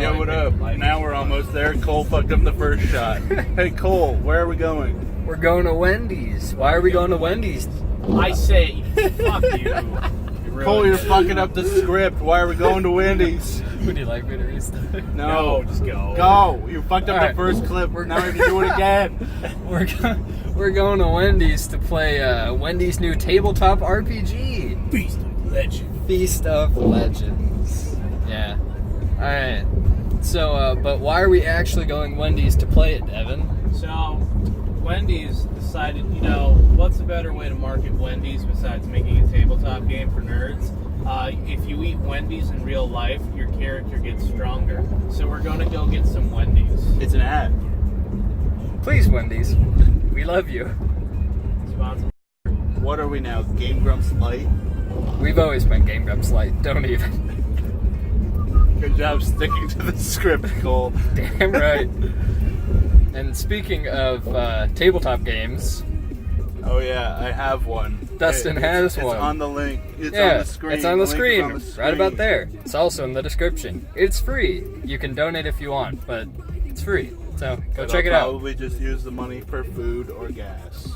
Yo, what up? Now we're almost there. Cole fucked up the first shot. Hey, Cole, where are we going? We're going to Wendy's. Why are we going to Wendy's? I say, fuck you. Cole, you're fucking up the script. Why are we going to Wendy's? Would you like me to restart? No, just go. Go. You fucked up Alright. the first clip. Now we have to do it again. We're going to Wendy's to play Wendy's new tabletop RPG. Feast of Legends. Feast of Legends. Yeah. Alright. So, but why are we actually going Wendy's to play it, Devin? So, Wendy's decided, what's a better way to market Wendy's besides making a tabletop game for nerds? If you eat Wendy's in real life, your character gets stronger. So we're going to go get some Wendy's. It's an ad. Please, Wendy's. We love you. Sponsor. What are we now? Game Grumps Light? We've always been Game Grumps Light. Don't even. Good job sticking to the script, Cole. Damn right. And speaking of tabletop games, Oh yeah, I have one. Dustin has one. It's on the link. It's yeah, on the screen. it's on the link is screen, on the screen. right about there. It's also in the description. It's free. You can donate if you want, but it's free. So go check it out. I'll probably just use the money for food or gas.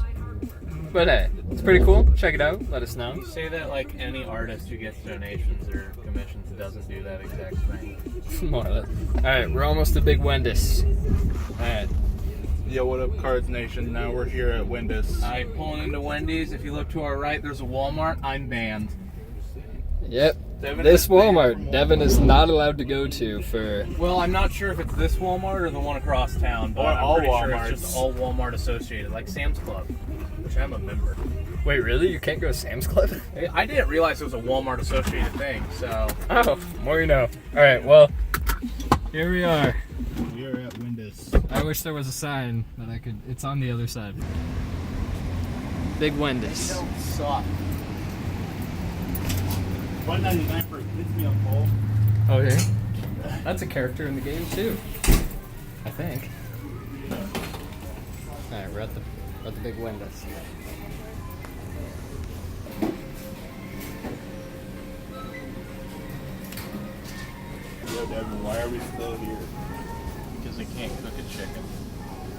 But hey, it's pretty cool. Check it out. Let us know. Say that like any artist who gets donations or commissions doesn't do that exact thing. More of that. All right, we're almost to Big Wendy's. All right. Yo, what up, Cards Nation? Now we're here at Wendy's. Alright, pulling into Wendy's. If you look to our right, there's a Walmart. I'm banned. Yep. Devin This is banned Walmart, from Devin is not allowed to go to for. Well, I'm not sure if it's this Walmart or the one across town, but Or I'm all pretty sure Walmarts. it's just all Walmart associated, like Sam's Club, which I'm a member. Wait, really? You can't go to Sam's Club? I didn't realize it was a Walmart associated thing, so. Oh, more you know. All right, well, here we are. We're at Wendy's. I wish there was a sign that I could. It's on the other side. Big Wendy's. Don't suck. $1.99 for a kids meal, Cole. Oh yeah. That's a character in the game too. I think. All right, we're at the Big Wendy's. Yo, Devin, why are we still here? Because they can't cook a chicken.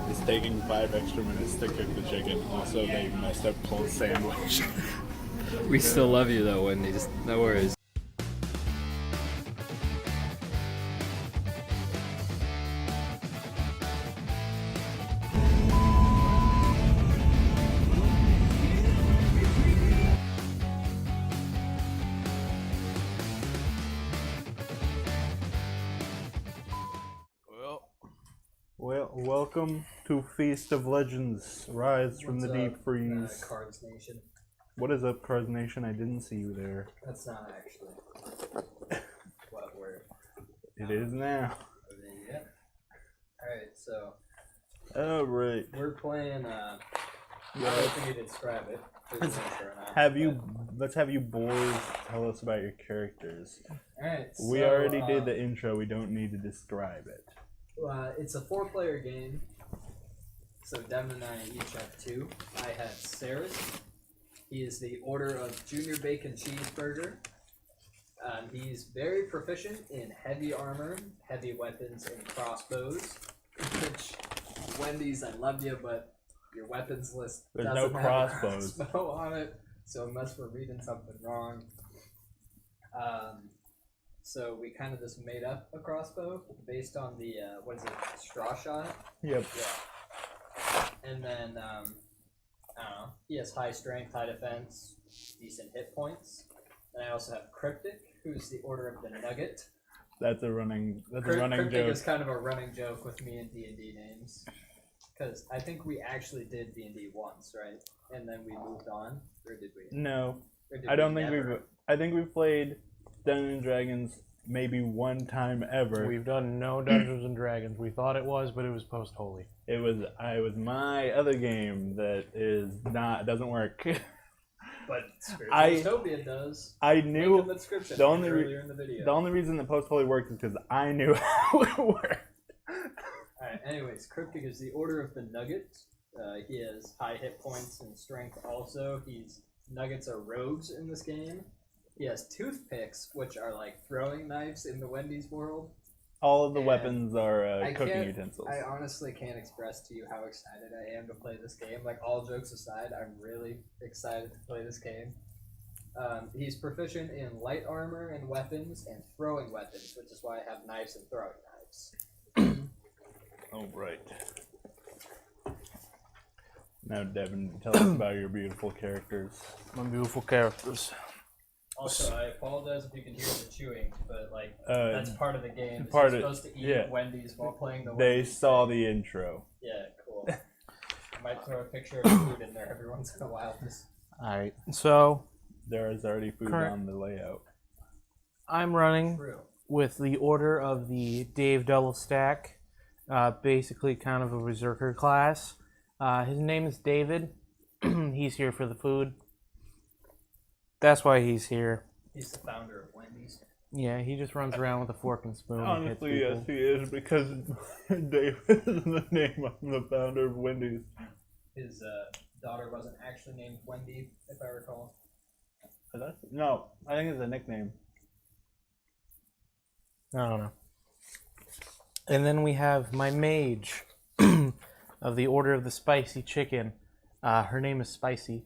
It's taking 5 extra minutes to cook the chicken. Also, they messed up Cole's sandwich. We still love you though, Wendy's. No worries. Well, welcome to Feast of Legends. Rise from the deep freeze. Cards Nation. What is up, Cards Nation? I didn't see you there. That's not actually what we're. It is now. Yeah. Alright, so Alright. we're playing I don't think you can describe it. Let's have you boys tell us about your characters. Alright, We already did the intro, we don't need to describe it. It's a 4-player game. So Devin and I each have 2. I have Saris. He is the Order of Junior Bacon Cheeseburger. He's very proficient in heavy armor, heavy weapons, and crossbows. Which, Wendy's, I love you, but your weapons list There's doesn't no have crossbows. a crossbow on it. So unless we're reading something wrong. So we kind of just made up a crossbow based on the, what is it, straw shot? Yep. Yeah. And then, I don't know, he has high strength, high defense, decent hit points. And I also have Cryptic, who's the Order of the Nugget. That's a running Cryptic joke. is kind of a running joke with me and D&D names. Because I think we actually did D&D once, right? And then we moved on? Or did we? No. Or did I don't we think never? I think we've played Dungeons and Dragons maybe one time ever. We've done no Dungeons and Dragons. We thought it was, but it was post-holy. It was my other game that doesn't work. But Freshtovia does. I Link knew in the description the only earlier in the video. the only reason that Post Holy worked is because I knew how it worked. Alright, anyways, Cryptic is the Order of the Nugget. He has high hit points and strength also. Nuggets are rogues in this game. He has toothpicks, which are like throwing knives in the Wendy's world. All of the And weapons are I cooking can't- utensils. I honestly can't express to you how excited I am to play this game. Like, all jokes aside, I'm really excited to play this game. He's proficient in light armor and weapons and throwing weapons, which is why I have knives and throwing knives. Oh, right. Now, Devin, tell us about your beautiful characters. My beautiful characters. Also, I apologize if you can hear the chewing, but like that's part of the game. part You're of- supposed to eat yeah. Wendy's while playing the They Wendy's saw thing. the intro. Yeah, cool. I might throw a picture of food in there every once in a while. Just Alright, so There is already food Current- on the layout. I'm running true. with the order of the Dave Double Stack, basically kind of a berserker class. His name is David. He's here for the food. That's why he's here. He's the founder of Wendy's. Yeah, he just runs around with a fork and spoon and hits Honestly, yes, people. he is, because David is the name of the founder of Wendy's. His daughter wasn't actually named Wendy, if I recall. No, I think it's a nickname. I don't know. And then we have my mage of the Order of the Spicy Chicken. Her name is Spicy.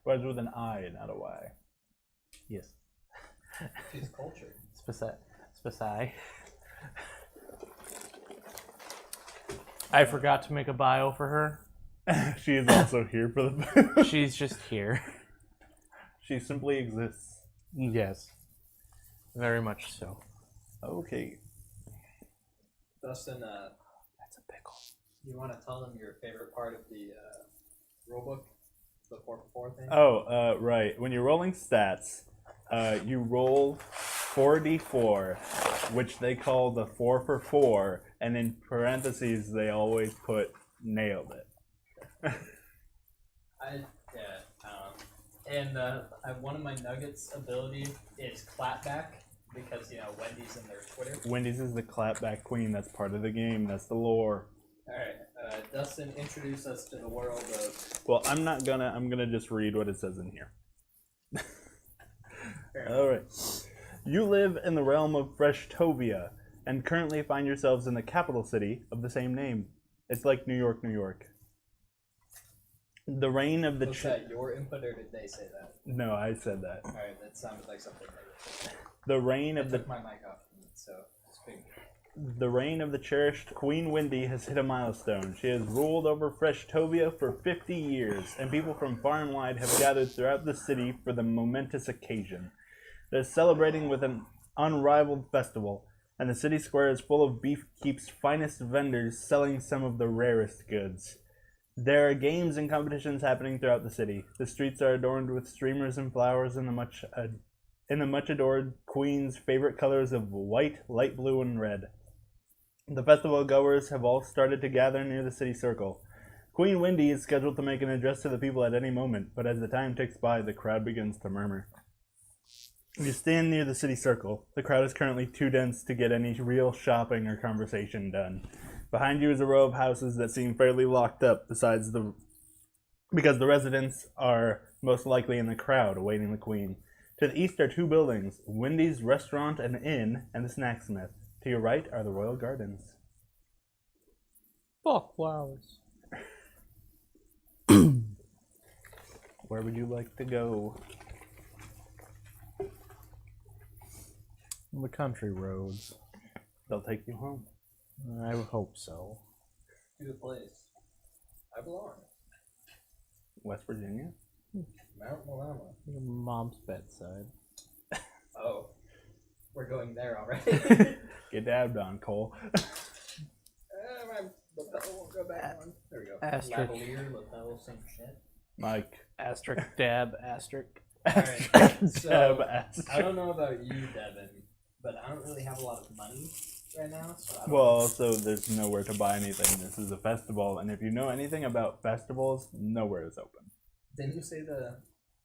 But it's with an I, not a Y. Yes. She's cultured. Spicy. I forgot to make a bio for her. She is also here for the food. She's just here. She simply exists. Yes. Very much so. Okay. Dustin, That's a pickle. you want to tell them your favorite part of the rulebook? The 4x4 thing? Right. When you're rolling stats, you roll 4d4, which they call the 4 for 4, and in parentheses they always put nailed it. And one of my Nuggets ability is clapback because Wendy's in their Twitter. Wendy's is the clapback queen. That's part of the game. That's the lore. All right, Dustin, introduce us to the world of. Well, I'm not gonna. I'm gonna just read what it says in here. Fair All right. You live in the realm of Freshtovia and currently find yourselves in the capital city of the same name. It's like New York, New York. The reign of the Was that your input or did they say that? No, I said that. All right, that sounded like something negative. The reign I of the took my mic off, so speak. The reign of the cherished Queen Wendy has hit a milestone. She has ruled over Freshtovia for 50 years, and people from far and wide have gathered throughout the city for the momentous occasion. They're celebrating with an unrivaled festival, and the city square is full of Beefkeep's finest vendors selling some of the rarest goods. There are games and competitions happening throughout the city. The streets are adorned with streamers and flowers in the much adored Queen's favorite colors of white, light blue, and red. The festival goers have all started to gather near the city circle. Queen Wendy is scheduled to make an address to the people at any moment, but as the time ticks by, the crowd begins to murmur. You stand near the city circle. The crowd is currently too dense to get any real shopping or conversation done. Behind you is a row of houses that seem fairly locked up, because the residents are most likely in the crowd awaiting the Queen. To the east are two buildings, Wendy's Restaurant and Inn, and the Snacksmith. To your right are the Royal Gardens. Fuck flowers. Where would you like to go? The country roads. They'll take you home. I hope so. To the place. I belong. West Virginia? Mount Malama. Your mom's bedside. Oh. We're going there already. Get dabbed on, Cole. My lapel won't go back on. There we go. Asterisk. Lavalier, lapel, same shit. Mike. Asterisk, dab, asterisk. Alright, Dab so ass. I don't know about you, Devin, but I don't really have a lot of money right now. So I don't Well, also, there's nowhere to buy anything. This is a festival, and if you know anything about festivals, nowhere is open. Didn't you say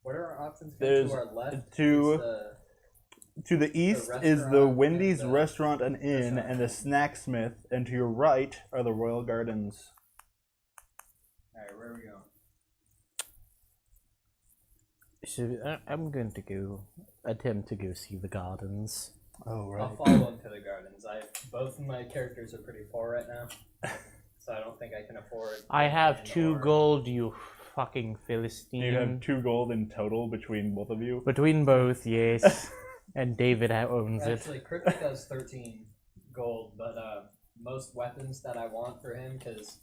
what are our options? There's to our left. two- is the- To the east is the restaurant Wendy's and the Restaurant and Inn restaurant. and the Snacksmith, and to your right are the Royal Gardens. Alright, where are we going? So I'm going to go attempt to go see the gardens. Oh, I'll follow him to the gardens. Both of my characters are pretty poor right now, so I don't think I can afford. I have land 2 or- gold, you fucking Philistine. You have 2 gold in total between both of you. Between both, yes. And David owns it. Actually, Cryptic has 13 gold, but most weapons that I want for him because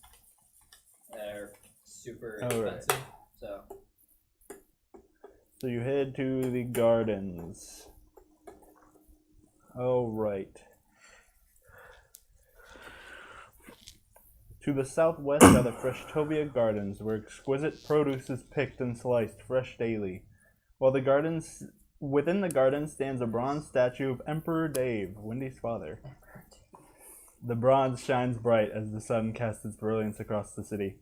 they're super expensive. So you head to the gardens. All right. To the southwest are the Freshtovia Gardens, where exquisite produce is picked and sliced fresh daily. Within the garden stands a bronze statue of Emperor Dave, Wendy's father. The bronze shines bright as the sun casts its brilliance across the city.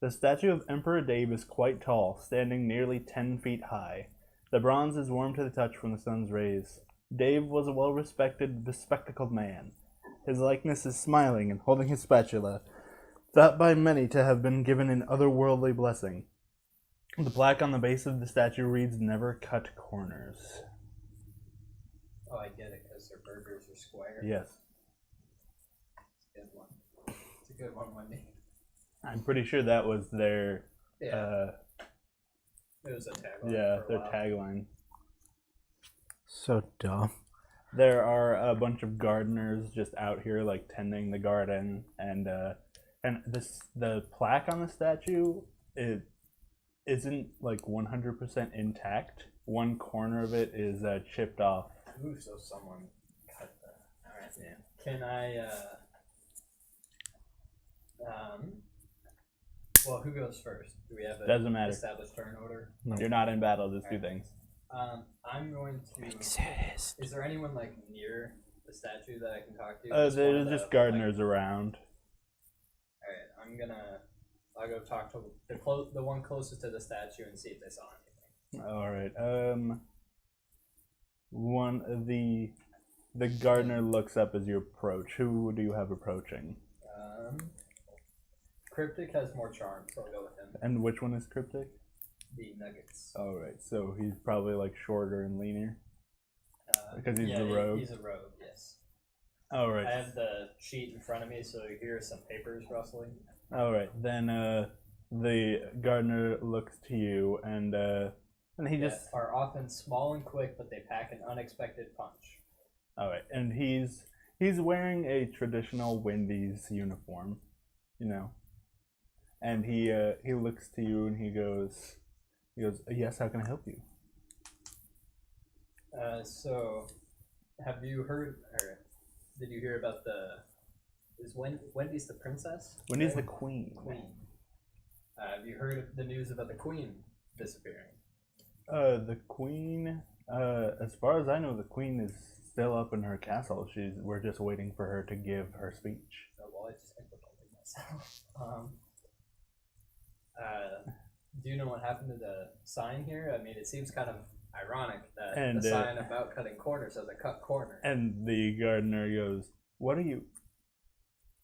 The statue of Emperor Dave is quite tall, standing nearly 10 feet high. The bronze is warm to the touch from the sun's rays. Dave was a well-respected, bespectacled man. His likeness is smiling and holding his spatula, thought by many to have been given an otherworldly blessing. The plaque on the base of the statue reads, "Never cut corners." oh, I get it because their burgers are square. Yes. Good one. It's a good one, Wendy. I'm pretty sure that was their, Yeah, it was a tagline. for a their while. tagline. So dumb. There are a bunch of gardeners just out here, like, tending the garden, and the plaque on the statue, it isn't, like, 100% intact. One corner of it is chipped off. Ooh, so someone cut that. All right. Yeah. Can I? Well, who goes first? Do we have a Doesn't matter. established turn order? You're not in battle, just do things. I'm going to. Exist. Is there anyone like near the statue that I can talk to? There's one of just the, gardeners around. All right, I'll go talk to the one closest to the statue and see if they saw anything. All right. The gardener looks up as you approach. Who do you have approaching? Cryptic has more charm, so I'll go with him. And which one is Cryptic? The Nuggets. All right. So he's probably like shorter and leaner. Because he's yeah, the rogue? He's a rogue, yes. All right. I have the sheet in front of me, so you hear some papers rustling. All right. Then the gardener looks to you, and he just. Are often small and quick, but they pack an unexpected punch. All right, and he's wearing a traditional Wendy's uniform, you know, and he looks to you and he goes, "Yes, how can I help you?" So, have you heard, or did you hear about Wendy's the princess? Wendy's the queen. Queen. Have you heard the news about the queen disappearing? The queen. As far as I know, the queen is still up in her castle. We're just waiting for her to give her speech. Oh, well, I just implicated myself. Do you know what happened to the sign here? I mean, it seems kind of ironic that the sign about cutting corners says a cut corner. And the gardener goes, "What are you?"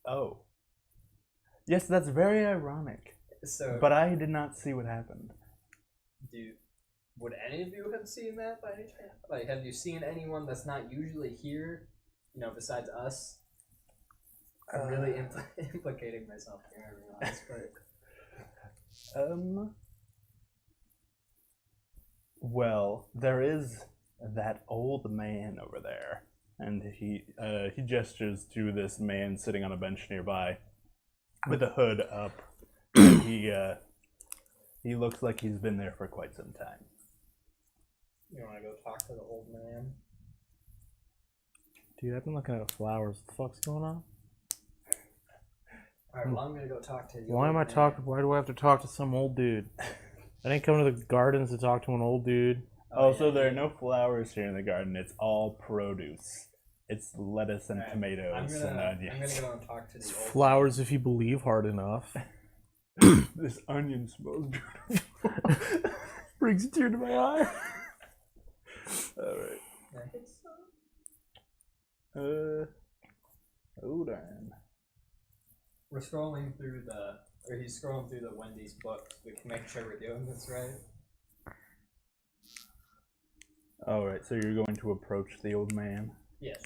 Oh. Yes, that's very ironic. So, But I did not see what happened. would any of you have seen that by any chance? Like, have you seen anyone that's not usually here, you know, besides us? I'm really implicating myself here, I realize, but... Well, there is that old man over there, and he gestures to this man sitting on a bench nearby, with a hood up. He looks like he's been there for quite some time. You want to go talk to the old man? Dude, I've been looking at flowers. What the fuck's going on? Alright, well, I'm going to go talk to the Why old am I man. talking? Why do I have to talk to some old dude? I didn't come to the gardens to talk to an old dude. Also, yeah. there are no flowers here in the garden. It's all produce. It's lettuce and Alright, tomatoes I'm and going onions. to go and talk to the old Flowers, if you believe hard enough. This onion smells beautiful. Brings a tear to my eye. Alright. man. Oh damn. We're scrolling through he's scrolling through the Wendy's books. We can make sure we're doing this right. Alright, so you're going to approach the old man? Yes.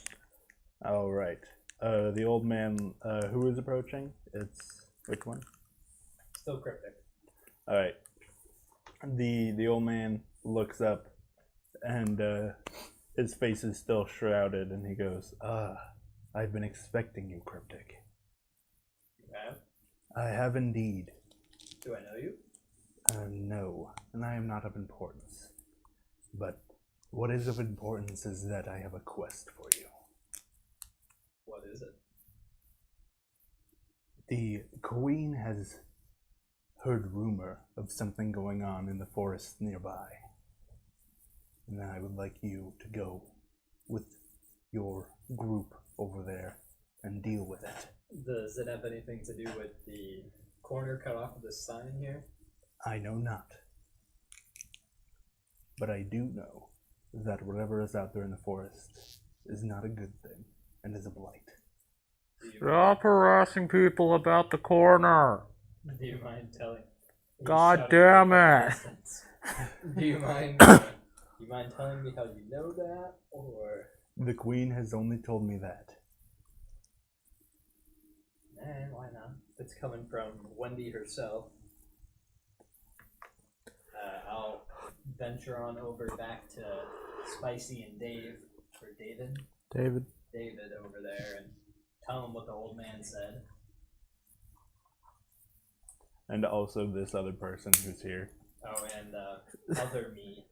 All right. The old man who is approaching? It's which one? Still cryptic. All right. The old man looks up, and his face is still shrouded, and he goes, I've been expecting you, Cryptic. You have? I have indeed. Do I know you? No, and I am not of importance. But what is of importance is that I have a quest for you. What is it? The Queen has heard rumor of something going on in the forest nearby. And I would like you to go with your group over there and deal with it. Does it have anything to do with the corner cut off of the sign here? I know not. But I do know that whatever is out there in the forest is not a good thing and is a blight. Stop harassing people about the corner. Do you mind telling? God damn it. Do you mind telling me how you know that, or? The Queen has only told me that. Why not? It's coming from Wendy herself. I'll venture on over back to Spicy and David over there, and tell him what the old man said. And also this other person who's here. Oh, and other me.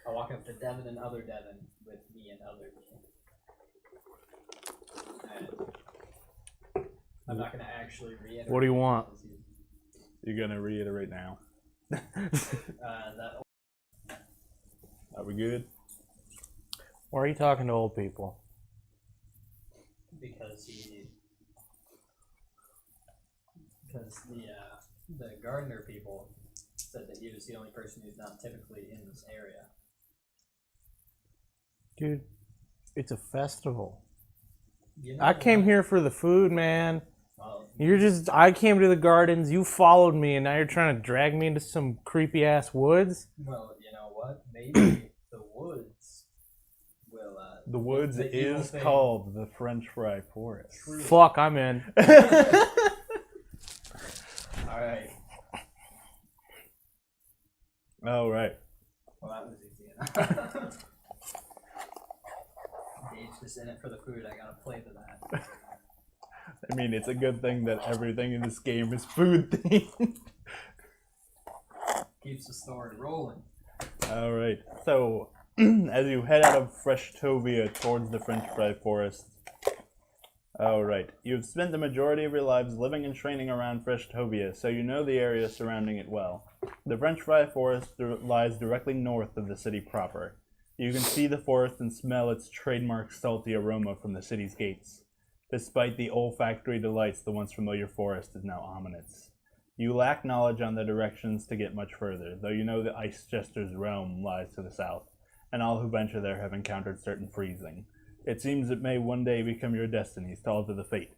I'll walk up to Devin and other Devin with me and other me. And I'm not going to actually reiterate. What do you want? You're gonna reiterate now. That Are we good? Why are you talking to old people? because the gardener people said that he was the only person who's not typically in this area. Dude, it's a festival. You know I came what? here for the food, man. Well, I came to the gardens, you followed me, and now you're trying to drag me into some creepy ass woods? well, you know what? Maybe the woods will. The woods the evil is thing. called the French Fry Forest. True. Fuck, I'm in. All right. All right. Well, that was easy enough. Dave's just in it for the food. I gotta play to that. I mean, it's a good thing that everything in this game is food themed. Keeps the story rolling. All right. So, as you head out of Freshtovia towards the French Fry Forest, all right, you've spent the majority of your lives living and training around Freshtovia, so you know the area surrounding it well. The French Fry Forest lies directly north of the city proper. You can see the forest and smell its trademark salty aroma from the city's gates. Despite the olfactory delights, the once familiar forest is now ominous. You lack knowledge on the directions to get much further, though you know the Ice Jester's realm lies to the south, and all who venture there have encountered certain freezing. It seems it may one day become your destinies to alter the fate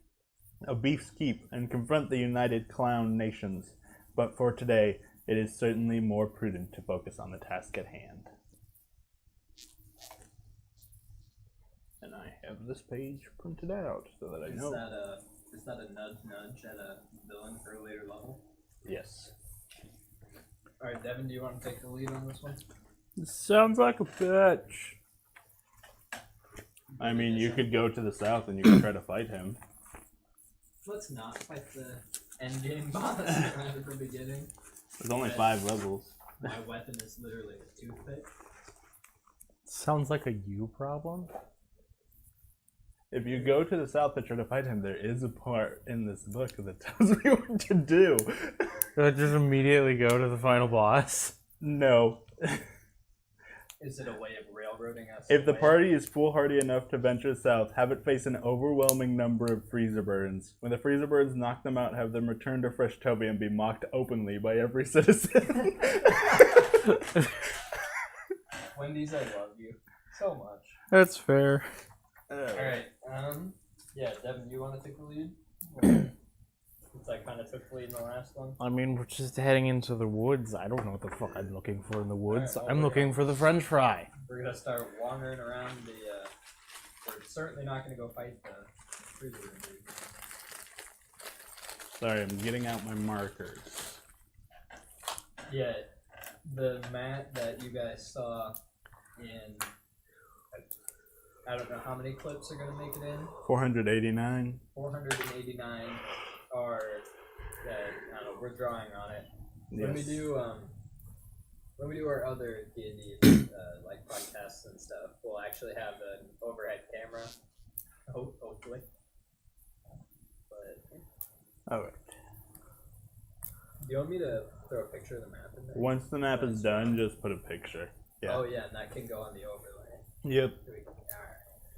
of Beef's Keep and confront the united clown nations, but for today, it is certainly more prudent to focus on the task at hand. And I have this page printed out so that I know. Is that a nudge at a villain for a later level? Yes. All right, Devin, do you want to take the lead on this one? Sounds like a bitch. I mean, you could go to the south and you could try to fight him. Let's not fight the endgame boss at the beginning. There's only 5 levels. My weapon is literally a toothpick. Sounds like a you problem. If you go to the south to try to fight him, there is a part in this book that tells me what to do. Do I just immediately go to the final boss? No. Is it a way of railroading us? If the away? party is foolhardy enough to venture south, have it face an overwhelming number of freezer birds. When the freezer birds knock them out, have them return to Freshtovia and be mocked openly by every citizen. Wendy's, I love you so much. That's fair. Alright, yeah, Devin, you want to take the lead? Since I kind of took the lead in the last one. I mean, we're just heading into the woods. I don't know what the fuck I'm looking for in the woods. Alright, well, I'm looking for the French fry. We're gonna start wandering around the, or certainly not going to go fight the prisoner. Sorry, I'm getting out my markers. Yeah, the mat that you guys saw in, I don't know how many clips are going to make it in. 489. 489 are, I don't know, we're drawing on it. Yes. When we do our other D&D like podcasts and stuff, we'll actually have an overhead camera, hopefully. But Alright. do you want me to throw a picture of the map in there? Once the map is done, just put a picture. Yeah. Oh yeah, and that can go on the overlay. Yep.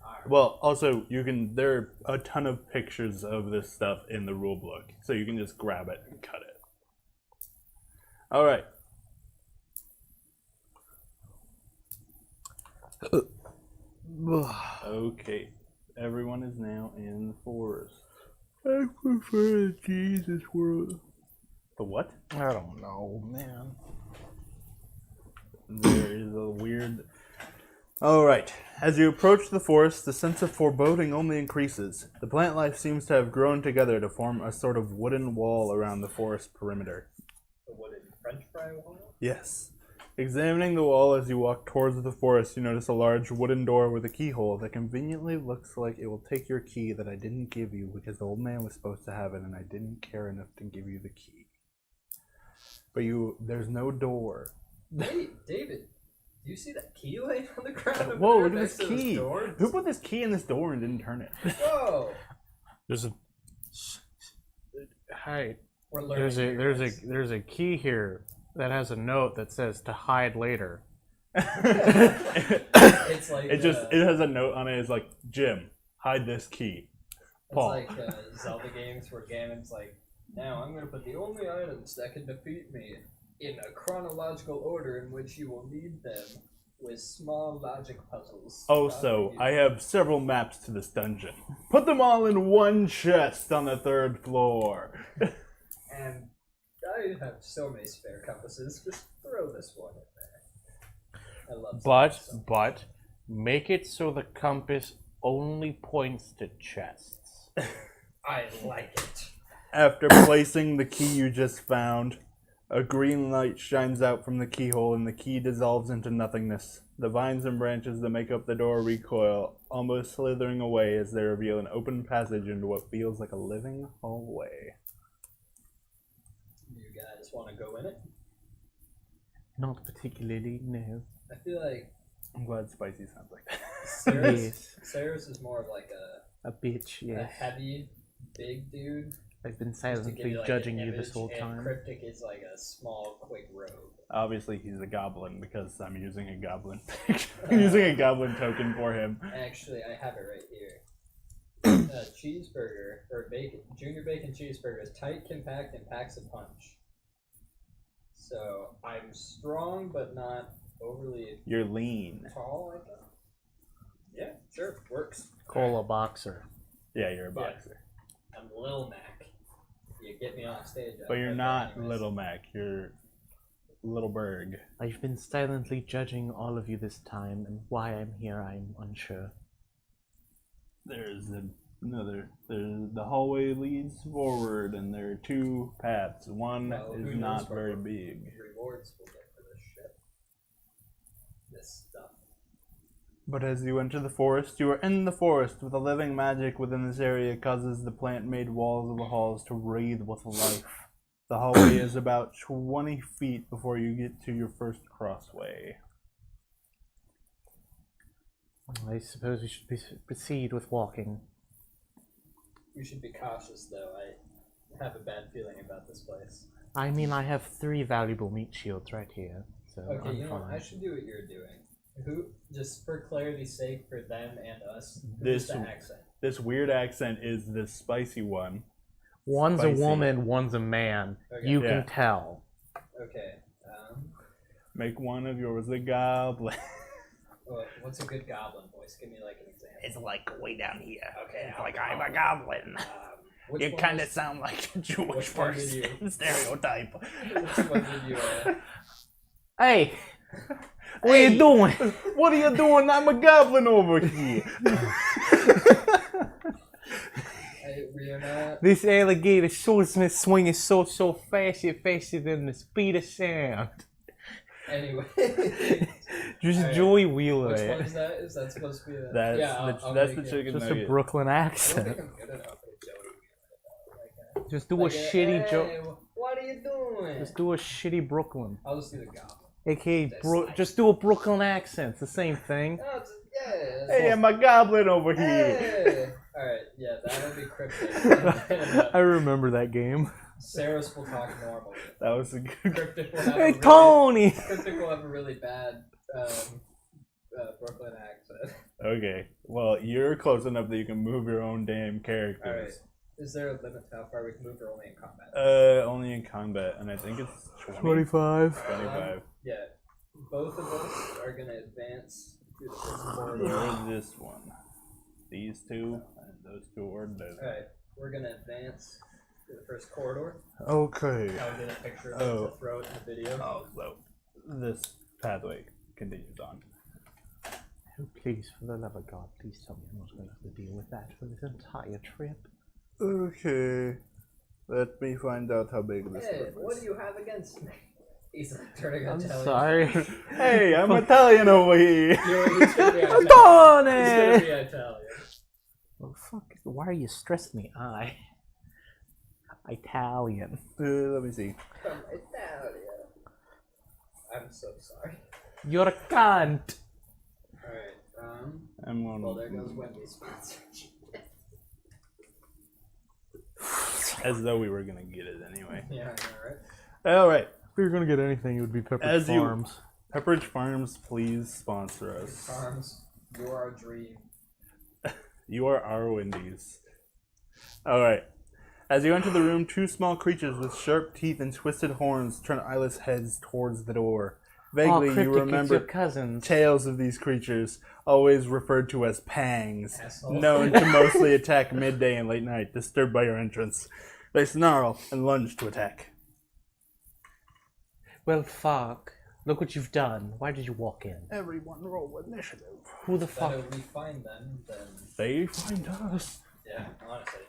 Alright. Well, also, there are a ton of pictures of this stuff in the rulebook, so you can just grab it and cut it. Alright. Okay. Everyone is now in the forest. I prefer the Jesus world. The what? I don't know, man. There is a weird... Alright. As you approach the forest, the sense of foreboding only increases. The plant life seems to have grown together to form a sort of wooden wall around the forest perimeter. The wooden French fry wall? Yes. Examining the wall as you walk towards the forest, you notice a large wooden door with a keyhole that conveniently looks like it will take your key that I didn't give you because the old man was supposed to have it and I didn't care enough to give you the key. But there's no door. Hey, David, do you see that key laying on the ground? Whoa, over look there at this next to key. those doors? Who put this key in this door and didn't turn it? Whoa! There's a hi. We're learning. There's a key here that has a note that says to hide later. It's like it has a note on it. It's like, Jim, hide this key. Paul. It's like Zelda games where Ganon's like, now I'm going to put the only items that can defeat me in a chronological order in which you will need them with small logic puzzles. I have several maps to this dungeon. Put them all in one chest on the 3rd floor. And I have so many spare compasses. Just throw this one in there. I love But make it so the compass only points to chests. I like it. After placing the key you just found, a green light shines out from the keyhole and the key dissolves into nothingness. The vines and branches that make up the door recoil, almost slithering away as they reveal an open passage into what feels like a living hallway. You guys want to go in it? Not particularly, no. I feel like I'm glad Spicy sounds like that. Sarah's is more of like a bitch, a yes. heavy, big dude. I've been Just to give silently you, like, judging an you this image, whole and time. Cryptic is like a small, quick rogue. Obviously, he's a goblin because I'm using a goblin. I'm using a goblin token for him. Actually, I have it right here. Cheeseburger, or bacon, junior bacon cheeseburger is tight, compact, and packs a punch. So I'm strong, but not overly You're lean. tall, I guess. Yeah, sure, works. Cola boxer. Yeah, you're a boxer. I'm Lil Mac. You get me off stage. But you're not Little Mac. You're Little Berg. I've been silently judging all of you this time, and why I'm here I'm unsure. There's the hallway leads forward, and there are 2 paths. One is not very big. Rewards we'll get for this shit. This stuff. But as you enter the forest, you are in the forest with a living magic within this area causes the plant-made walls of the halls to wreathe with life. The hallway is about 20 feet before you get to your first crossway. I suppose we should proceed with walking. We should be cautious, though. I have a bad feeling about this place. I mean, I have 3 valuable meat shields right here, so Okay, I'm you know what? I fine. should do what you're doing. Who, just for clarity's sake, for them and us, This- who's the accent? This weird accent is the spicy one. One's Spicy. a woman, one's a man. Okay. You Yeah. can tell. Okay. Make one of yours a goblin. What's a good goblin voice? Give me like an example. It's like way down here. Okay, It's I'll like go. I'm a goblin. Which You one kind of was- sound like a Jewish which one did person. you- Stereotype. Which one did you? Hey, What are you doing? What are you doing? I'm a goblin over here. Hey, we are not. This alligator swordsmith swing is so fast, faster than the speed of sound. Anyway. Just Alright. Joey Wheeler. Which one is that? Is that supposed to be a... That's yeah, that's the make it. chicken Just a nugget. Brooklyn I don't accent. think I'm good enough at Joey. Like, Just do a shitty hey, joke. What are you doing? Just do a shitty Brooklyn. I'll just do the goblin. AKA, That's nice. just do a Brooklyn accent. It's the same thing. Oh, yeah. Hey, I'm a goblin over here. Hey. Alright, yeah, that'll be cryptic. I remember that game. Saris will talk normally. That was a good. Cryptic will have Hey, a Tony! Cryptic will have a really bad Brooklyn accent. Okay, well, you're close enough that you can move your own damn characters. Alright. Is there a limit to how far we can move or only in combat? Only in combat, and I think it's 20, 25. 25. Yeah. Both of us are gonna advance through the first corridor. Where is this one? These two, and those two are those. Alright, we're gonna advance through the first corridor. Okay. I'll get a picture of Oh. it to throw it in the video. Oh, so this pathway continues on. Oh, please, for the love of God, please tell me I'm not going to have to deal with that for this entire trip. Okay. Let me find out how big this Hey, room what is. do you have against me? He's like turning I'm Italian. sorry. Hey, I'm Italian over here. He's gonna be Italian. He's Tony! gonna be Italian. Well, fuck, why are you stressing me? Italian. Let me see. From Italia. I'm so sorry. You're a cunt! Alright, I'm on. well there goes Wendy's sponsorship. As though we were gonna get it anyway. Yeah, I know, right? All right. If we were gonna get anything, it would be Pepperidge As you- Farms. Pepperidge Farms, please sponsor us. Farms, you're our dream. You are our Wendy's. Alright. As you enter the room, two small creatures with sharp teeth and twisted horns turn eyeless heads towards the door. Vaguely, Cryptic, you it's remember your cousins. tales of these creatures, always referred to as pangs, Asshole. known to mostly attack midday and late night, disturbed by your entrance. They snarl and lunge to attack. Well, fuck. Look what you've done. Why did you walk in? Everyone roll initiative. Who the fuck? Better we find them than... They find us. Yeah, honestly.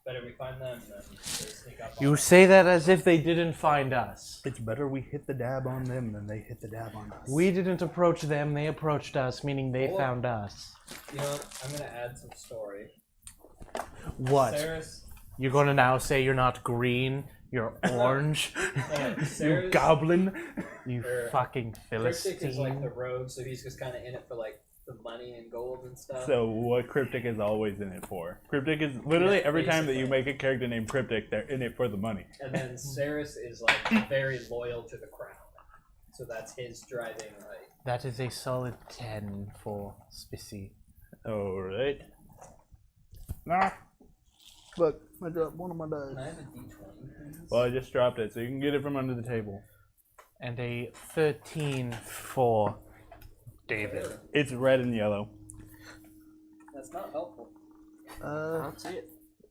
Better we find them than they sneak up on You us. say that as if they didn't find us. It's better we hit the dab on them than they hit the dab on us. We didn't approach them, they approached us, meaning they Well- found us. You know what? I'm gonna add some story. What? Saris... You're gonna now say you're not green, you're orange, you Saris... goblin, you Or- fucking Cryptic is like Philistine. the rogue, so he's just kind of in it for like the money and gold and stuff. So what Cryptic is always in it for? Cryptic is literally Yeah, every time that you basically. make a character named Cryptic, they're in it for the money. And then Saris is like very loyal to the crown, so that's his driving like. That is a solid 10 for Spissy. Alright. Nah. Look, I dropped one of my Can I dice. have a D20? please? Well, I just dropped it, so you can get it from under the table. And a 13 for David. It's red and yellow. That's not helpful. I don't see it.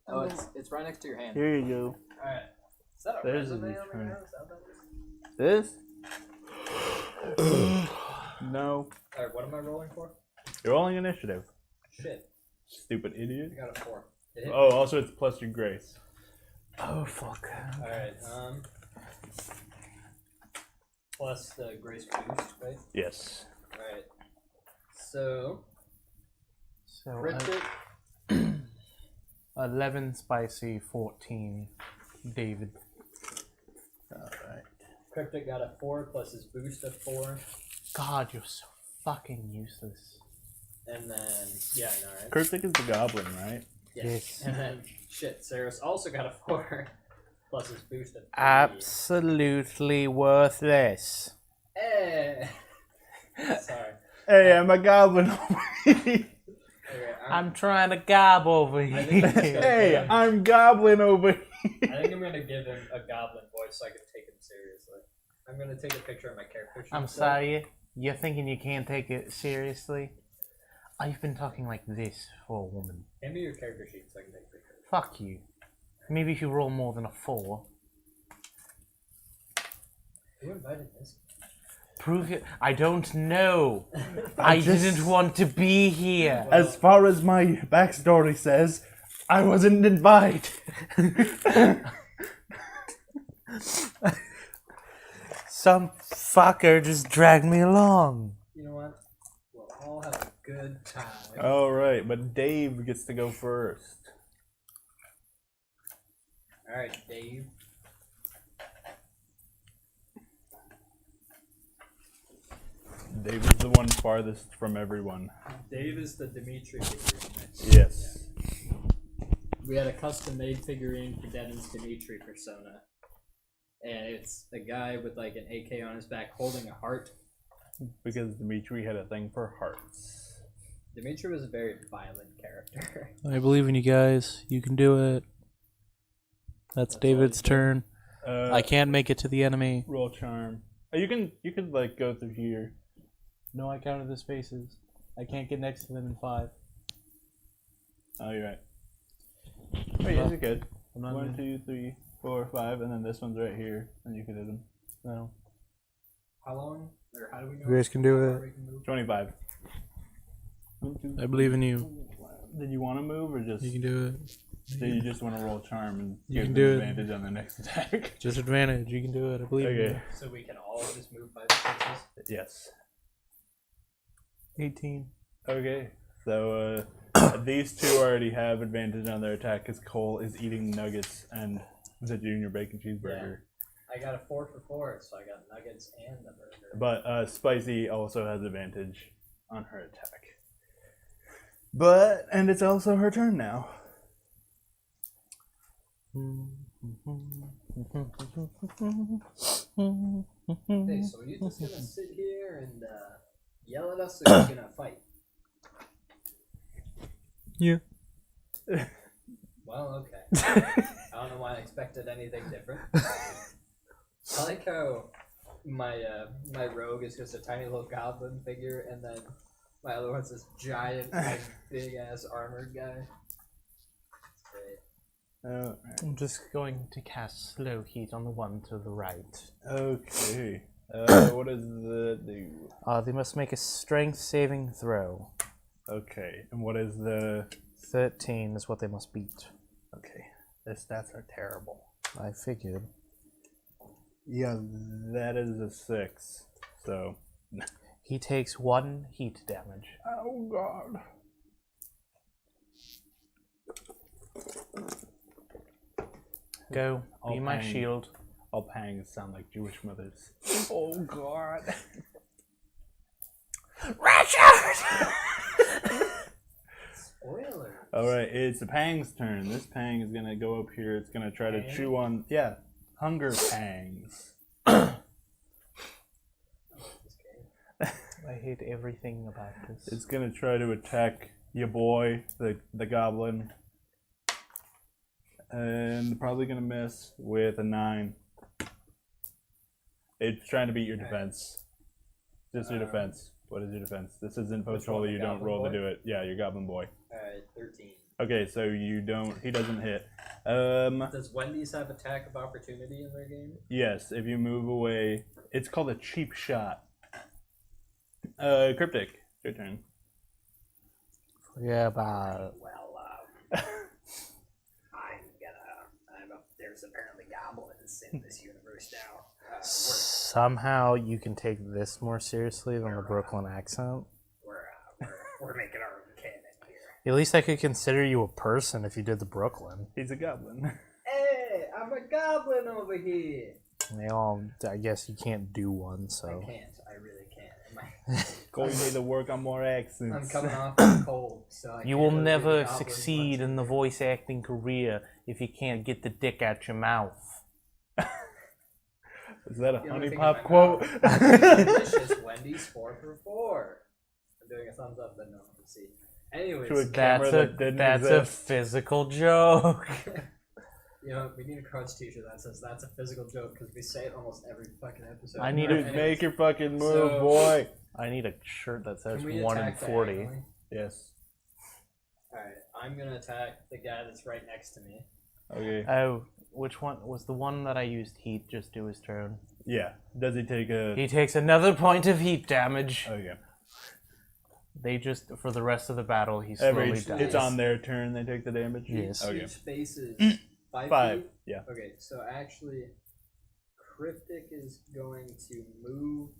Oh, it's right next to your hand. Here you go. All right. Is that a There's resume a on D20. there? Is that what that is? This? No. All right. What am I rolling for? You're rolling initiative. Shit. Stupid idiot. I got a 4. It hit. Oh, also it's plus your grace. Oh, fuck. All right. Plus the grace boost, right? Yes. All right. So So, cryptic. 11 Spicy, 14 David. Alright. Cryptic got a 4 plus his boost of 4, God, you're so fucking useless. and then yeah, I know, right? Cryptic is the goblin, right? Yes. And then shit, Saris also got a 4 plus his boost of 3. Absolutely worthless. Eh. Sorry. Hey, I'm a goblin over here. Okay, I'm trying to gob over I think that's here. good. Hey, I'm goblin over I here. think I'm gonna give him a goblin voice so I can take him seriously. I'm gonna take a picture of my character sheet. I'm so- sorry, you're thinking you can't take it seriously? I've been talking like this for a woman. Hand me your character sheet so I can take a picture. Fuck you. Maybe if you roll more than a 4. Who invited this? Prove it. I don't know. I didn't want to be here. As far as my backstory says, I wasn't invited. Some fucker just dragged me along. You know what? We'll all have a good time. All right, but Dave gets to go first. All right, Dave. Dave is the one farthest from everyone. Dave is the Dimitri figurine. Yes. We had a custom-made figurine for Devin's Dimitri persona. And it's a guy with like an AK on his back holding a heart. Because Dimitri had a thing for hearts. Dimitri was a very violent character. I believe in you guys. You can do it. That's David's turn. I can't make it to the enemy. Roll charm. Oh, you can like go through here. No, I counted the spaces. I can't get next to them in 5. Oh, you're right. Oh, yes, you could. I'm not 1, 2, 3, 4, 5, and then this one's right here, and you can hit them. No. How long? Or how do we know? You guys can do how it. far we can move? 25. I believe in you. Did you want to move or just? You can do it. So you just want to roll charm and You give can them do it. advantage on the next attack? Just advantage. You can do it. I believe in you. Okay. So we can all just move 5 spaces? Yes. 18. Okay. So these two already have advantage on their attack because Cole is eating nuggets and the junior bacon cheeseburger. I got a 4 for 4, so I got nuggets and the burger. But Spicy also has advantage on her attack. And it's also her turn now. Hey, so are you just gonna sit here and yell at us, or are you gonna fight? Yeah. Well, okay. I don't know why I expected anything different. I like how my my rogue is just a tiny little goblin figure, and then my other one's this giant, like, big ass armored guy. It's great. Oh, I'm just going to cast slow heat on the one to the right. okay. What does that do? They must make a strength saving throw. Okay. And what is the... 13 is what they must beat. Okay. The stats are terrible. I figured. Yeah, that is a 6. So... He takes 1 heat damage. Oh, God. Go. I'll Be my pang. shield. All pangs sound like Jewish mothers. Oh, God. Richard! Spoilers. Alright, it's the Pang's turn. This Pang is gonna go up here. It's gonna try to Pang? chew on... Yeah, hunger pangs. I hate everything about this. It's gonna try to attack your boy, the goblin. And probably gonna miss with a 9. It's trying to beat your defense. Just your defense. What is your defense? This isn't Which post roll. one, You the don't goblin roll to boy? do it. Yeah, your goblin boy. Alright, 13. Okay, so you don't. He doesn't hit. Does Wendy's have attack of opportunity in their game? Yes, if you move away, it's called a cheap shot. Cryptic, your turn. Yeah, about Well, there's apparently goblins in this universe now. somehow you can take this more seriously than the Brooklyn accent. We're making our own canon here. At least I could consider you a person if you did the Brooklyn. He's a goblin. Hey, I'm a goblin over here. They all, I guess you can't do one, so. I can't. I really can't. Cole, you need to work on more accents. I'm coming off the cold, so I You can't will really do never the goblin succeed in the punching. voice acting career if you can't get the dick out your mouth. Is that a The honey only thing pop in my quote? Delicious Wendy's 4 for 4. I'm doing a thumbs up, but no one can see. Anyways, To a camera that didn't That's a exist. physical joke. you know, we need a crunch t-shirt that says that's a physical joke because we say it almost every fucking episode. I need Dude, Anyways, make your fucking move, So- boy. I need a shirt that says can we 1 in attack 40. diagonally? Yes. Alright, I'm gonna attack the guy that's right next to me. Okay. Oh, which one was the one that I used heat just do his turn? Yeah. Does he take a... He takes another point of heat damage. Okay. They just, for the rest of the battle, he slowly dies. It's on their turn, they take the damage? Yes. Okay. Each space is 5 5, feet? yeah. Okay, so actually, Cryptic is going to move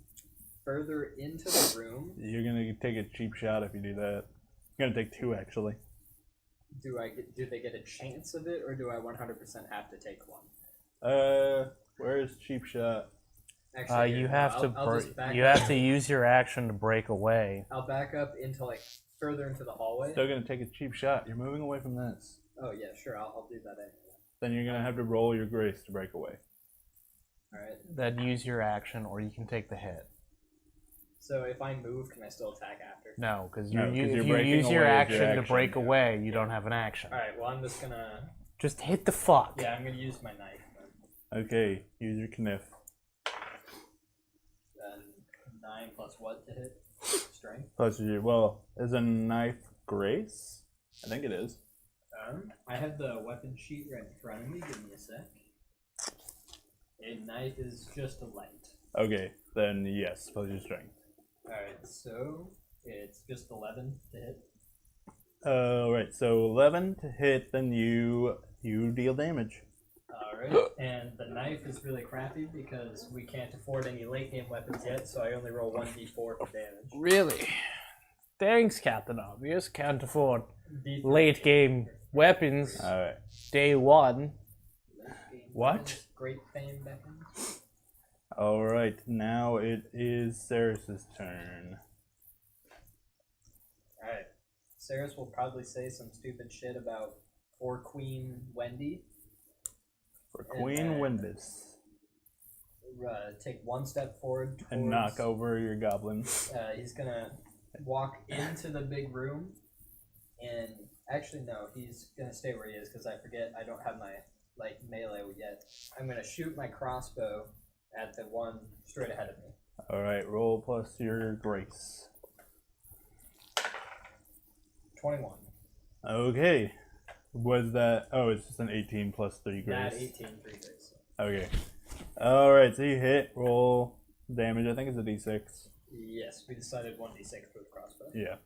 further into the room. You're gonna take a cheap shot if you do that. You're gonna take 2, actually. Do they get a chance of it, or do I 100% have to take one? Where's cheap shot? Actually, You here, have I'll just back you up. have to use your action to break away. I'll back up into like further into the hallway. Still gonna take a cheap shot. You're moving away from this. Oh yeah, sure. I'll do that anyway. Then you're gonna have to roll your grace to break away. All right. Then use your action, or you can take the hit. So if I move, can I still attack after? No, because No, 'cause if you're you breaking use your away with action your to action, break yeah. away, you don't have an action. All right. Well, I'm just gonna. Just hit the fuck. Yeah, I'm gonna use my knife. Then. Okay, use your kniff. 9 plus what to hit? Strength. Plus your, well, is a knife grace? I think it is. I have the weapon sheet right in front of me. Give me a sec. A knife is just a light. Okay, then yes, plus your strength. Alright, so it's just 11 to hit. Right, so 11 to hit, then you deal damage. Alright, and the knife is really crappy because we can't afford any late game weapons yet, so I only roll 1d4 for damage. Really? Thanks, Captain Obvious. Can't afford D3 late game weapons. Alright. Day one. Late game What? weapons, great fame back then. Alright, now it is Ceres's turn. Alright, Ceres will probably say some stupid shit about poor Queen Wendy. For Queen Windus. Take one step forward towards, And knock over your goblin. he's gonna walk into the big room, and actually no, he's gonna stay where he is because I forget I don't have my melee yet. I'm gonna shoot my crossbow at the one straight ahead of me. Alright, roll plus your grace. 21. Okay. Was that... Oh, it's just an 18 plus 3 grace. Not 18 3 grace. Okay. Alright, so you hit, roll damage. I think it's a d6. Yes, we decided 1d6 for the crossbow Yeah.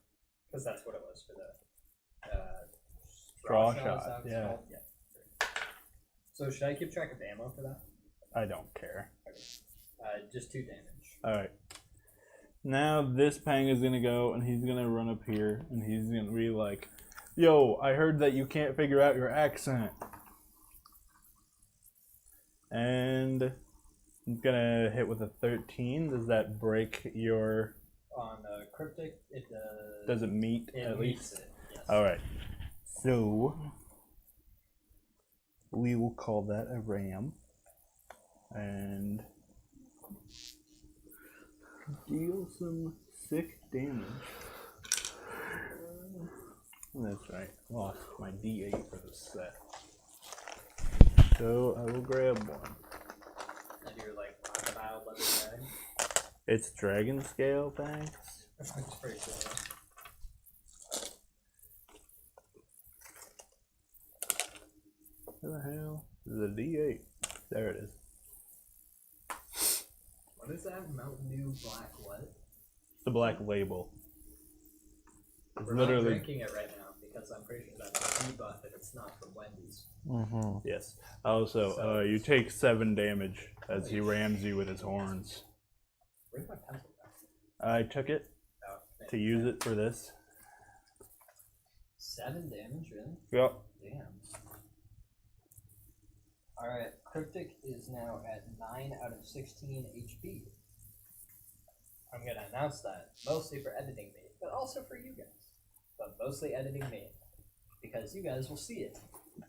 because that's what it was for the Draw is that shot, what it's yeah. called? Yeah. So should I keep track of ammo for that? I don't care. Just 2 damage. Alright. Now this Pang is gonna go and he's gonna run up here and he's gonna be like, yo, I heard that you can't figure out your accent. And I'm gonna hit with a 13. Does that break your... On Cryptic, it Does it meet it at meets least? it. Yes. Alright. So we will call that a ram. And deal some sick damage. That's right. Lost my D8 for the set. So I will grab one. And you're like crocodile leather bag. It's dragon scale, thanks. It's pretty cool. What the hell? This is a D8. There it is. What is that? Mountain Dew Black what? It's the black label. It's We're literally... not drinking it right now because I'm pretty sure that's a debuff and it's not from Wendy's. Mm-hmm. Yes. Also, So- you take 7 damage as he rams you with his horns. Where's my pencil go? I took it Oh, man. to use it for this. 7 damage, really? Yep. Damn. Alright, Cryptic is now at 9 out of 16 HP. I'm gonna announce that, mostly for editing me, but also for you guys. But mostly editing me, because you guys will see it.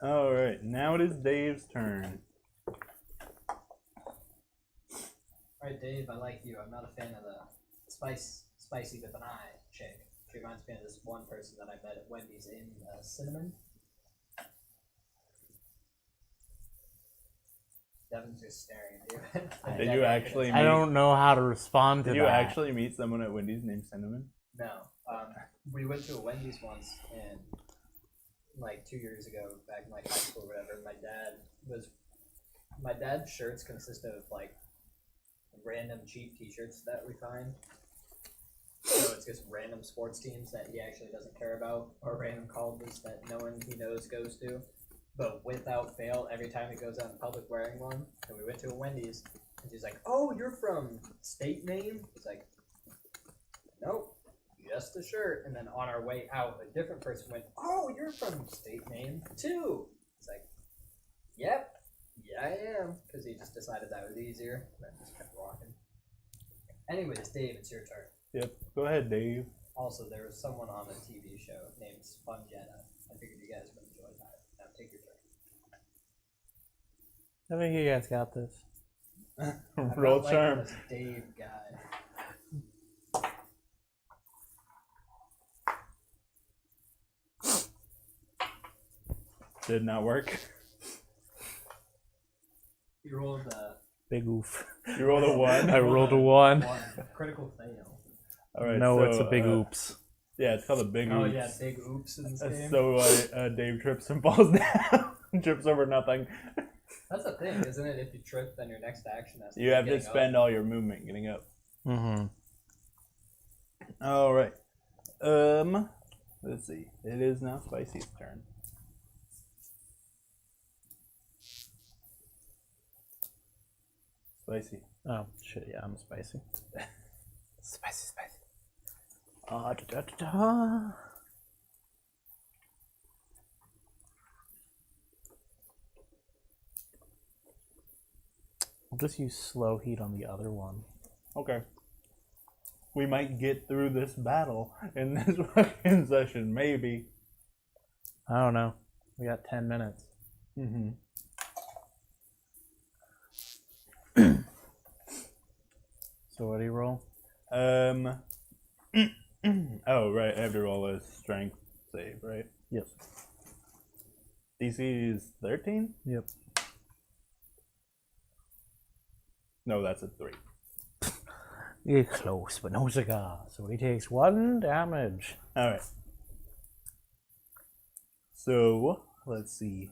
Alright, now it is Dave's turn. Alright, Dave, I like you. I'm not a fan of the spicy with an eye chick. She reminds me of this one person that I met at Wendy's in Cinnamon. Devin's just staring at you. Did you actually I don't know how to respond to Did that. you actually meet someone at Wendy's named Cinnamon? No. We went to a Wendy's once, and like 2 years ago, back in like high school or whatever, my dad's shirts consist of like random cheap t-shirts that we find. So it's just random sports teams that he actually doesn't care about, or random colleges that no one he knows goes to. But without fail, every time he goes out in public wearing one, and we went to a Wendy's, and she's like, "Oh, you're from state name?" He's like, "Nope, just a shirt." And then on our way out, a different person went, "Oh, you're from state name too." It's like, "Yep, yeah, I am," because he just decided that was easier, and then just kept walking. Anyways, Dave, it's your turn. Yep. Go ahead, Dave. Also, there was someone on a TV show named Spongetta. I figured you guys would enjoy that. Now take your turn. I think you guys got this. I'm Roll not liking charm. this Dave guy. Did not work. You rolled a Big oof. You rolled a 1. I rolled a 1. 1. Critical fail. All right. No, so, it's a big oops. Yeah, it's called a big Oh oops. yeah, big oops in this game. So Dave trips and falls down. Trips over nothing. That's the thing, isn't it? If you trip, then your next action has to You be have to getting spend up. all your movement getting up. Mm-hmm. All right. Let's see. It is now Spicy's turn. Spicy. Oh, shit, yeah, I'm spicy. Spicy. Da. I'll just use slow heat on the other one. Okay. We might get through this battle in this fucking session, maybe. I don't know. We got 10 minutes. Mm-hmm. So what do you roll? Oh, right. I have to roll a strength save, right? Yep. DC is 13? Yep. No, that's a 3. You're close, but no cigar. So he takes 1 damage. All right. So, let's see.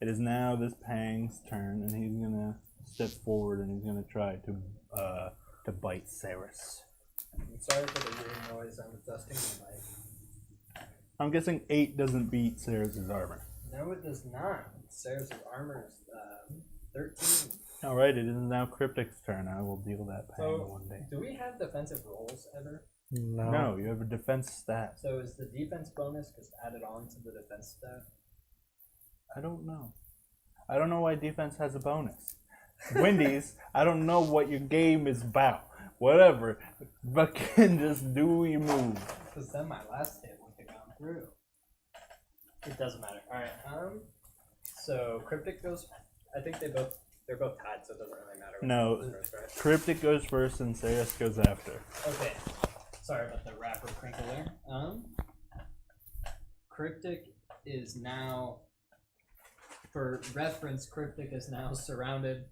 It is now this Pang's turn, and he's gonna step forward and he's gonna try to bite Saris. I'm sorry for the weird noise. I'm adjusting the mic. I'm guessing 8 doesn't beat Saris's armor. No, it does not. Sarah's armor is 13. All right, it is now Cryptic's turn. I will deal that Pang So, one day. do we have defensive rolls ever? No, you have a defense stat. So is the defense bonus just added on to the defense stat? I don't know. I don't know why defense has a bonus. Wendy's, I don't know what your game is about. Whatever. Fucking just do your move. Because then my last hit would have gone through. It doesn't matter. Alright, so Cryptic goes, I think they're both tied, so it doesn't really matter. No. Which goes first, right? Cryptic goes first and Saris goes after. Okay. Sorry about the rapper crinkle there. Cryptic is now, for reference, Cryptic is now surrounded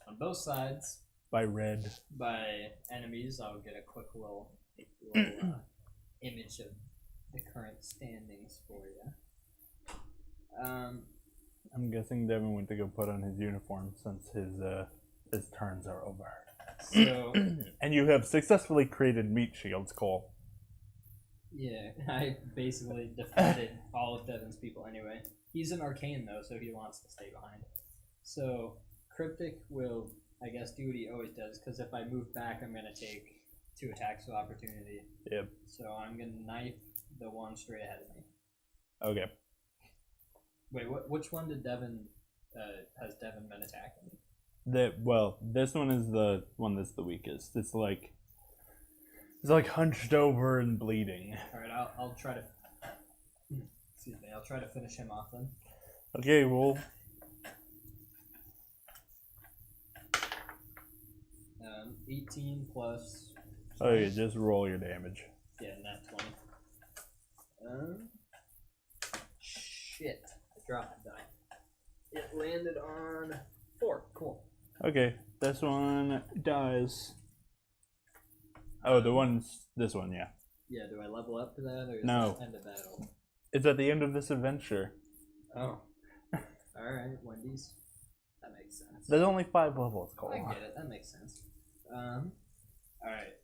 on both sides By red. by enemies. I'll get a quick little image of the current standings for you. I'm guessing Devin went to go put on his uniform since his turns are over. So And you have successfully created meat shields, Cole. yeah, I basically defeated all of Devin's people anyway. He's an arcane though, so he wants to stay behind. So Cryptic will, I guess, do what he always does, because if I move back, I'm gonna take 2 attacks of opportunity. Yep. So I'm gonna knife the one straight ahead of me. Okay. Wait, which one did Devin? Has Devin been attacking? This one is the one that's the weakest. It's like hunched over and bleeding. All right, I'll try to. Excuse me. I'll try to finish him off then. Okay, roll. 18 plus. Oh, yeah, just roll your damage. Yeah, nat 20. Shit. I dropped the die. It landed on 4. Cool. Okay, this one dies. Oh, this one, yeah. Yeah, do I level up for that, or is No. this end of battle? It's at the end of this adventure. Oh. Alright, Wendy's. That makes sense. There's only 5 levels, Cole. I get it, that makes sense. Alright.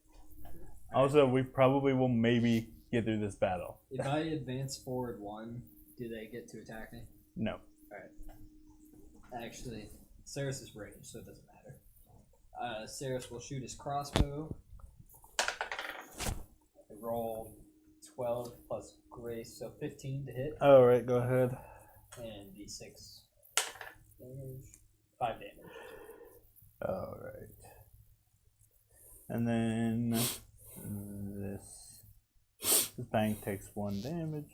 Also, we probably will maybe get through this battle. If I advance forward 1, do they get to attack me? No. Alright. Actually, Saris is ranged, so it doesn't matter. Saris will shoot his crossbow. I roll 12 plus grace, so 15 to hit. Alright, go ahead. And d6 damage. 5 damage. Alright. And then this bang takes 1 damage.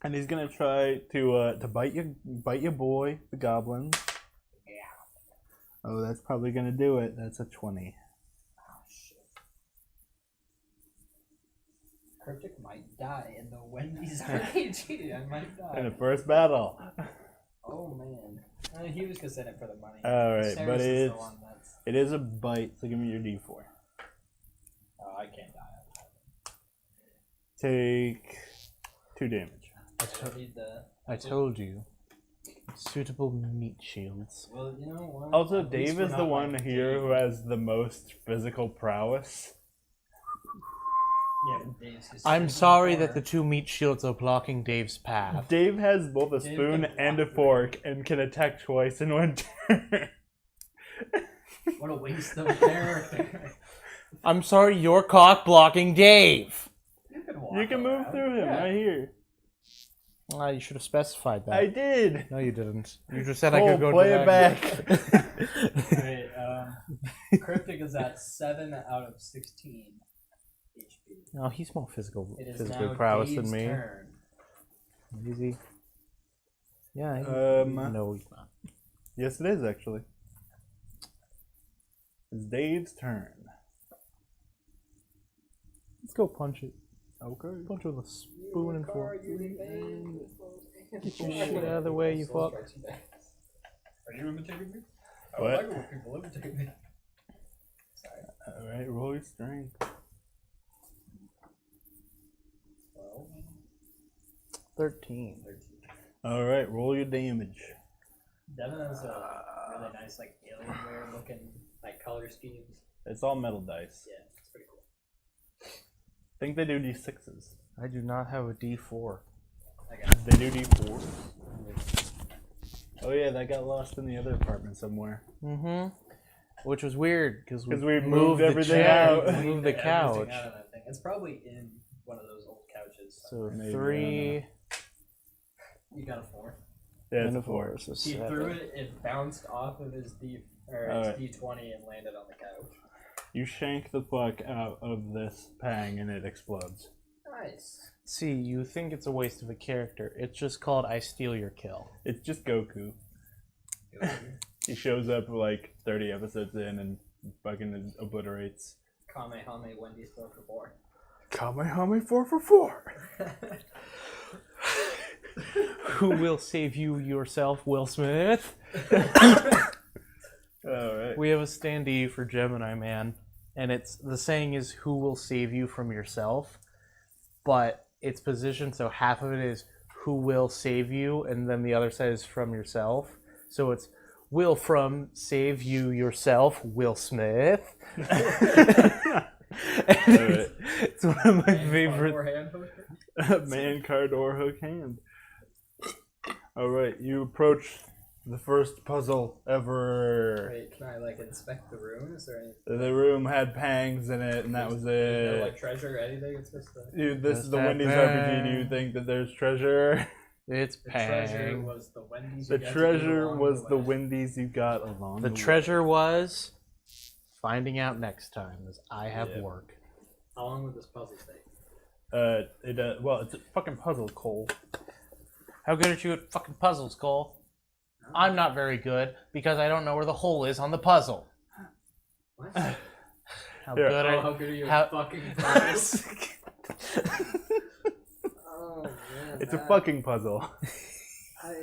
And he's gonna try to bite your boy, the goblin. Yeah. Oh, that's probably gonna do it. That's a 20. Oh shit. Cryptic might die in the Wendy's RPG. I might die. In the first battle. Oh man. He was just in it for the money. Alright, Saris but is the one that's... it is a bite, so give me your d4. Oh, I can't die. Take 2 damage. I need the... I told you. Suitable meat shields. Well, you know what? Also, At least Dave we're is the not one like here Dave. who has the most physical prowess. Yeah, but Dave's just I'm sitting sorry in the that the 2 meat shields are blocking Dave's path. Dave has both a Dave spoon can and a block fork and can attack twice in one turn. corner. What a waste of character. I'm sorry, you're cock blocking Dave. You can move through him right here. You should have specified that. I did. No, you didn't. You just said I Cole, could go play it back. Wait, Cryptic is at 7 out of 16 HP. No, he's more physically It is now prowess Dave's than me. turn. Easy. Yeah. No, he's not. Yes, it is actually. It's Dave's turn. Let's go punch it. Okay. Punch with a spoon and fork. Get your shit out of the way, you fuck. Are you imitating me? I What? like it when people imitate me. Sorry. Alright, roll your strength. 12, 13. 13. Alright, roll your damage. Devin has a really nice, like, Alienware looking, like, color schemes. It's all metal dice. Yeah, it's pretty cool. I think they do d6s. I do not have a D4. I got They do d4s. Oh yeah, that got lost in the other apartment somewhere. Mm-hmm. Which was weird because we moved everything the chair, out. we moved the everything couch. out of that thing. It's probably in one of those old couches. So Maybe, 3 You got a 4. Yeah, and it's a a 4. 4, so He 7. threw it, it bounced off of his his Alright. D20 and landed on the couch. You shank the fuck out of this pang and it explodes. Nice. See, you think it's a waste of a character. It's just called I Steal Your Kill. It's just Goku. He shows up like 30 episodes in and fucking obliterates. Kamehame Wendy's 4 for 4. Kamehame 4 for 4. Who will save you yourself, Will Smith? Alright. We have a standee for Gemini Man, and it's the saying is who will save you from yourself, but it's positioned so half of it is who will save you, and then the other side is from yourself. So it's will from save you yourself, Will Smith. It's one of my favorite. Man card or hook hand. Alright, you approach the first puzzle ever. Wait, can I like inspect the room? Is there any The room had pangs in it, and that was no it. like treasure or anything? It's just the Dude, this is the Just Wendy's had RPG. Do you pang. think that there's treasure? It's treasure Pang. was the Wendy's. The you got to eat treasure along was the way. Wendy's you got along The the way. treasure was finding out next time, as I have Yeah. work. How long would this puzzle take? Well, it's a fucking puzzle, Cole. How good are you at fucking puzzles, Cole? I'm not very good because I don't know where the hole is on the puzzle. What? How Here, good Oh, are how good are you how- at fucking puzzles? Oh man, It's a fucking puzzle. I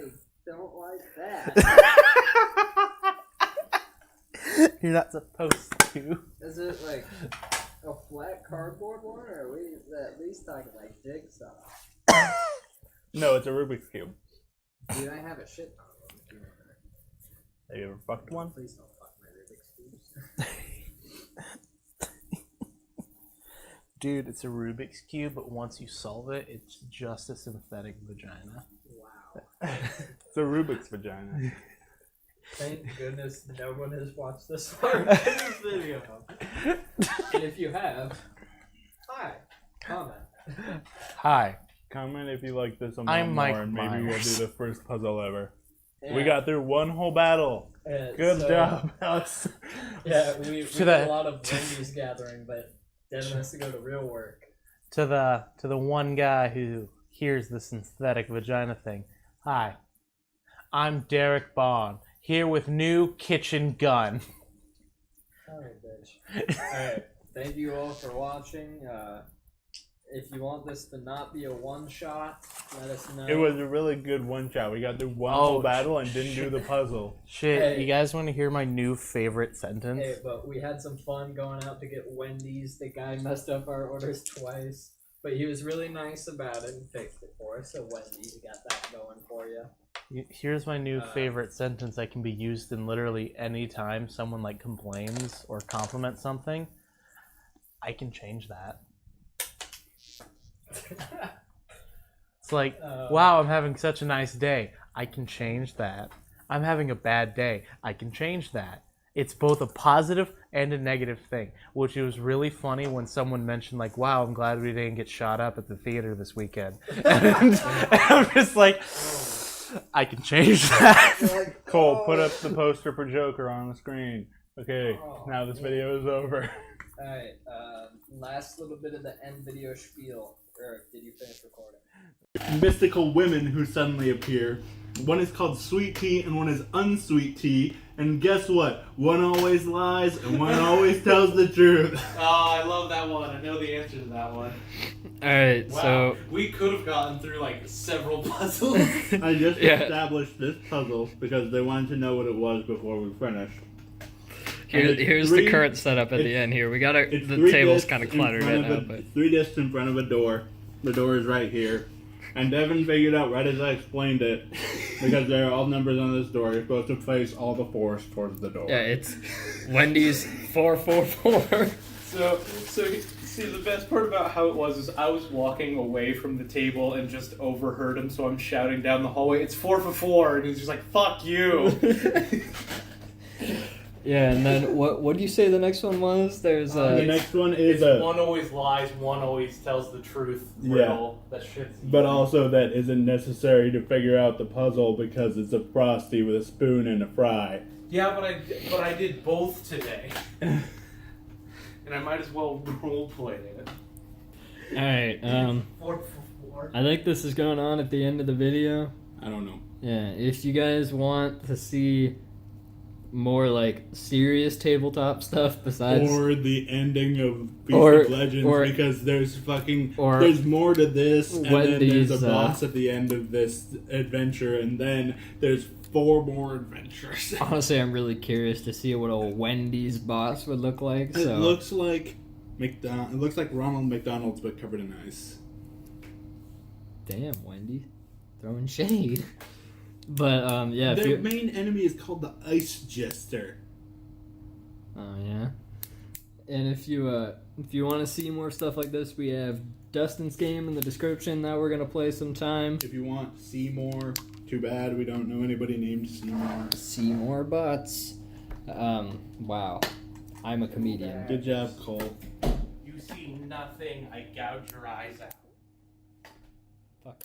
don't like that. You're not supposed to. Is it like a flat cardboard one, or are we at least talking like jigsaw? No, it's a Rubik's Cube. Dude, I have a shit ton of them. If you want to. Have you ever fucked one? Please don't fuck my Rubik's cubes. Dude, it's a Rubik's Cube, but once you solve it, it's just a synthetic vagina. Wow. It's a Rubik's vagina. Thank goodness no one has watched this far in this video. And if you have, hi, comment. Hi. Comment if you like this a I'm lot Mike more, and maybe we'll Myers. do the first puzzle ever. Yeah. We got through one whole battle. Good So, job, Alex. Yeah, we To did that- a lot of Wendy's gathering, but Devin has to go to real work. To the one guy who hears the synthetic vagina thing. Hi. I'm Derek Bond, here with new kitchen gun. Alright, bitch. Alright, thank you all for watching. If you want this to not be a one-shot, let us know. It was a really good one shot. We got through one whole battle and didn't do the puzzle. Shit, Hey. you guys want to hear my new favorite sentence? Hey, but we had some fun going out to get Wendy's. The guy messed up our orders twice, but he was really nice about it and fixed it for us. So Wendy's got that going for you. Here's my new favorite sentence that can be used in literally any time someone like complains or compliments something. I can change that. It's like, wow, I'm having such a nice day. I can change that. I'm having a bad day. I can change that. It's both a positive and a negative thing, which was really funny when someone mentioned like, wow, I'm glad we didn't get shot up at the theater this weekend. And I'm just like, I can change that. Cole, put up the poster for Joker on the screen. Okay, now this video is over. Alright, last little bit of the end video spiel. Eric, did you finish recording? Mystical women who suddenly appear. One is called Sweet Tea and one is Unsweet Tea. And guess what? One always lies and one always tells the truth. Oh, I love that one. I know the answer to that one. Alright, Wow. so We could have gotten through like several puzzles. I just Yeah. established this puzzle because they wanted to know what it was before we finished. And it's here's three- the current setup at the it's- end here. The It's three table's discs kind of in cluttered front right of now, a- but 3 discs in front of a door. The door is right here. And Devin figured out right as I explained it, because there are all numbers on this door, you're supposed to place all the 4s towards the door. yeah, it's Wendy's 444. So see, the best part about how it was is I was walking away from the table and just overheard him, so I'm shouting down the hallway, "It's 4 for 4," and he's just like, "Fuck you." Yeah, and then what do you say the next one was? There's The next one is It's a... one always lies, one always tells the truth. Yeah. Riddle. That shit's But easy. also that isn't necessary to figure out the puzzle because it's a Frosty with a spoon and a fry. Yeah, but I did both today, and I might as well roleplay it. Alright, 4 for 4. I think this is going on at the end of the video. I don't know. Yeah, if you guys want to see more like serious tabletop stuff besides Or the ending of Feast Or- of Legends or- because there's or there's more to this and then Wendy's, there's a boss at the end of this adventure and then there's 4 more adventures. honestly, I'm really curious to see what old Wendy's boss would look like. So It looks like It looks like Ronald McDonald's but covered in ice. damn, Wendy, throwing shade. But yeah, if Their you main enemy is called the Ice Jester. oh yeah, and if you want to see more stuff like this, we have Dustin's game in the description that we're gonna play sometime. If you want Seymour, too bad we don't know anybody named Seymour. See more butts. Wow, I'm a comedian. Good job, Cole. You see nothing. I gouge your eyes out. Fuck.